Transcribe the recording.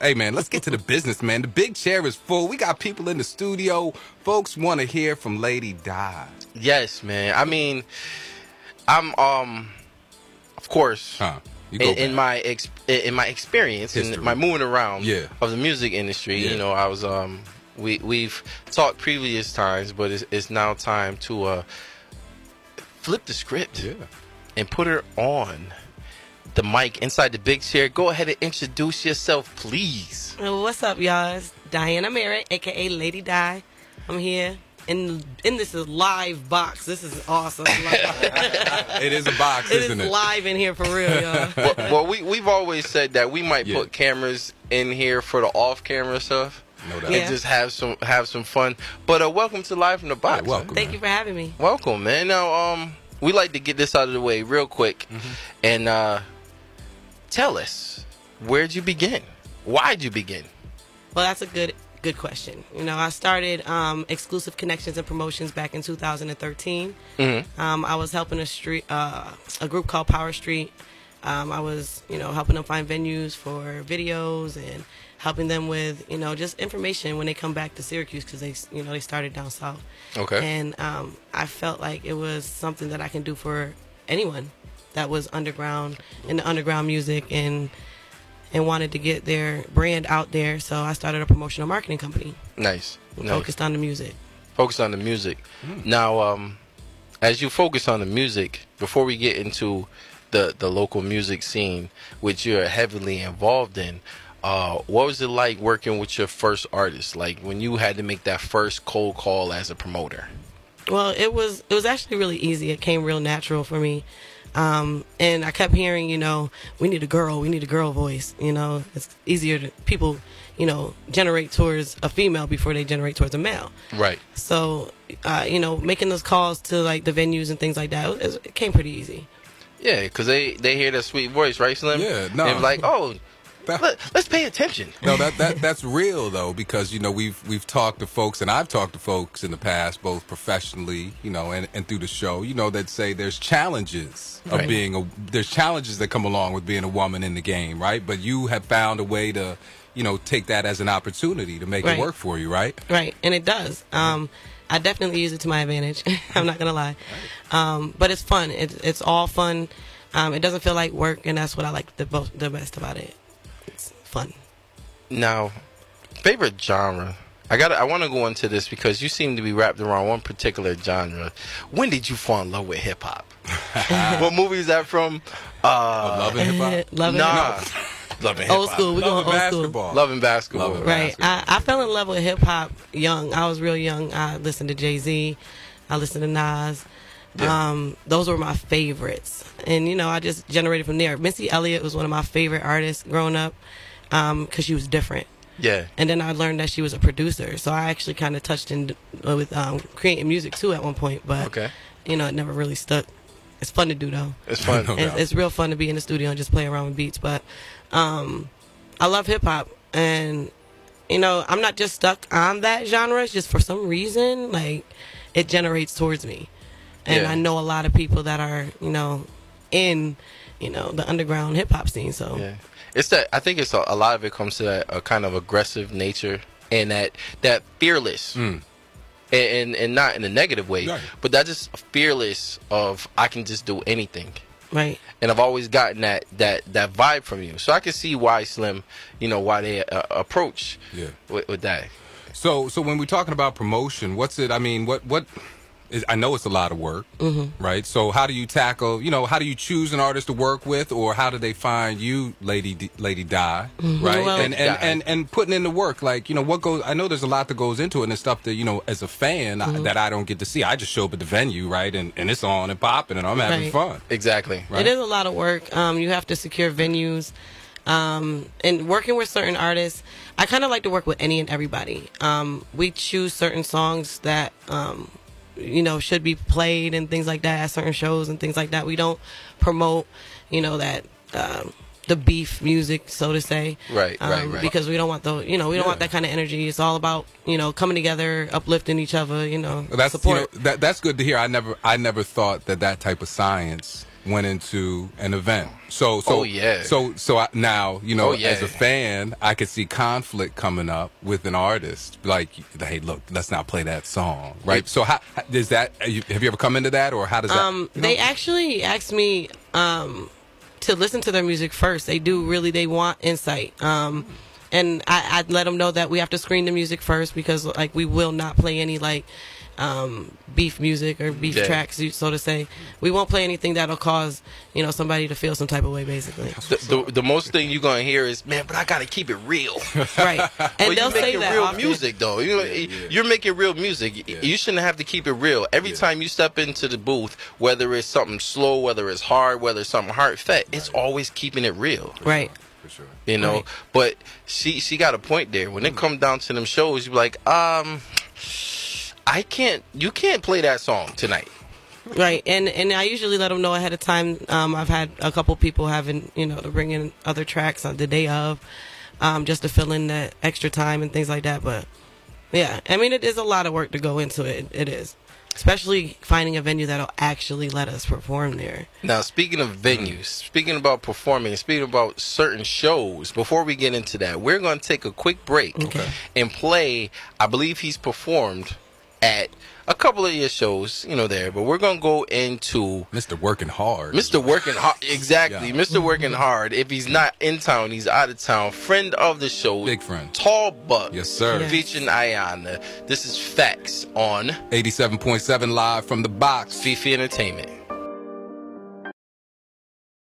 Hey, man, let's get to the business, man. The big chair is full. We got people in the studio. Folks want to hear from Lady Di. Yes, man. I mean, I'm of course, in my experience in my moving around of the music industry. You know, I was we've talked previous times, but it's now time to flip the script and put her on the mic inside the big chair. Go ahead and introduce yourself, please. What's up, y'all? It's Diana Merritt, aka Lady Di. I'm here in this live box. This is awesome. It is a box, isn't it? It is live in here for real, y'all. Well, we've always said that we might put cameras in here for the off-camera stuff. No doubt. And just have some fun. But welcome to Live from the Box. Yeah, welcome. Thank you for having me. Welcome, man. Now, we like to get this out of the way real quick, and tell us, where'd you begin? Why'd you begin? Well, that's a good question. You know, I started Exclusive Connections and Promotions back in 2013. I was helping a group called Power Street. I was, helping them find venues for videos and helping them with, just information when they come back to Syracuse, because they started down south. Okay. And I felt like it was something that I can do for anyone that was underground, into underground music, and wanted to get their brand out there. So I started a promotional marketing company. Nice. Focused on the music. Focused on the music. Now, as you focus on the music, before we get into the local music scene, which you're heavily involved in, what was it like working with your first artist? Like when you had to make that first cold call as a promoter? Well, it was actually really easy. It came real natural for me. And I kept hearing, we need a girl voice. It's easier to people, generate towards a female before they generate towards a male. Right. So, making those calls to like the venues and things like that, it came pretty easy. Yeah, because they hear that sweet voice, right, Slim? Yeah, no. They're like, oh, let's pay attention. No, that's real though, because we've talked to folks, and I've talked to folks in the past, both professionally, and through the show, that say there's challenges of there's challenges that come along with being a woman in the game, right? But you have found a way to, take that as an opportunity to make it work for you, right? Right, and it does. I definitely use it to my advantage. I'm not gonna lie, but it's fun. It's all fun. It doesn't feel like work, and that's what I like the best about it. It's fun. Now, favorite genre. I want to go into this because you seem to be wrapped around one particular genre. When did you fall in love with hip hop? What movie is that from? Love and Hip Hop? Love and Nah. Love and Hip Hop. Old school. We're going old basketball. Love and Basketball. Right. I fell in love with hip hop young. I was real young. I listened to Jay-Z. I listened to Nas. Yeah. Those were my favorites. And, I just generated from there. Missy Elliott was one of my favorite artists growing up because she was different. Yeah. And then I learned that she was a producer. So I actually kind of touched in with creating music, too, at one point. But, it never really stuck. It's fun to do, though. It's fun. It's real fun to be in the studio and just play around with beats. But I love hip-hop. And, I'm not just stuck on that genre. It's just for some reason, like, it generates towards me. And I know a lot of people that are, in, the underground hip-hop scene. So yeah. It's that. I think it's a lot of it comes to that a kind of aggressive nature and that fearless, and not in a negative way, but that just fearless of I can just do anything. Right. And I've always gotten that vibe from you, so I can see why Slim, why they approach with that. So when we're talking about promotion, what's it? I mean, what? I know it's a lot of work, right? So how do you tackle, how do you choose an artist to work with, or how do they find you, Lady Di, right? Well, and putting in the work, like, what goes, I know there's a lot that goes into it and stuff that, as a fan, that I don't get to see. I just show up at the venue, right? And it's on and popping and I'm having fun. Exactly. Right? It is a lot of work. You have to secure venues. And working with certain artists, I kind of like to work with any and everybody. We choose certain songs that, should be played and things like that at certain shows and things like that. We don't promote, that the beef music, so to say. Right. Because we don't want we don't want that kind of energy. It's all about, coming together, uplifting each other, that's support. That's good to hear. I never thought that type of science went into an event. So now, you know, as a fan, I could see conflict coming up with an artist. Like, hey, look, let's not play that song, right? So how is that? Have you ever come into that, or how does that? They actually asked me to listen to their music first. They do really. They want insight. And I'd let them know that we have to screen the music first, because like we will not play any like beef music or beef tracks, so to say. We won't play anything that'll cause, you know, somebody to feel some type of way, basically. The most thing you're gonna hear is, man, but I gotta keep it real. Right. And they'll say that real often. music though. You know, you're making real music. You shouldn't have to keep it real. Every time you step into the booth, whether it's something slow, whether it's hard, whether it's something heartfelt, it's always keeping it real. Right. For sure. You know, but she got a point there. When it comes down to them shows, you be like, you can't play that song tonight. Right, and I usually let them know ahead of time. I've had a couple people having, you know, to bring in other tracks on the day of, just to fill in that extra time and things like that. But yeah, I mean, it is a lot of work to go into it. It is. Especially finding a venue that'll actually let us perform there. Now, speaking of venues, speaking about performing, speaking about certain shows, before we get into that, we're going to take a quick break and play. I believe he's performed at a couple of your shows, you know, there, but we're going to go into Mr. Working Hard. Mr. Working Hard, exactly. Yeah. Mr. Working Hard. If he's not in town, he's out of town. Friend of the show. Big friend. Tall Buck. Yes, sir. Yes. Featuring DIANA. This is Facts on 87.7 live from the box. Fifi Entertainment.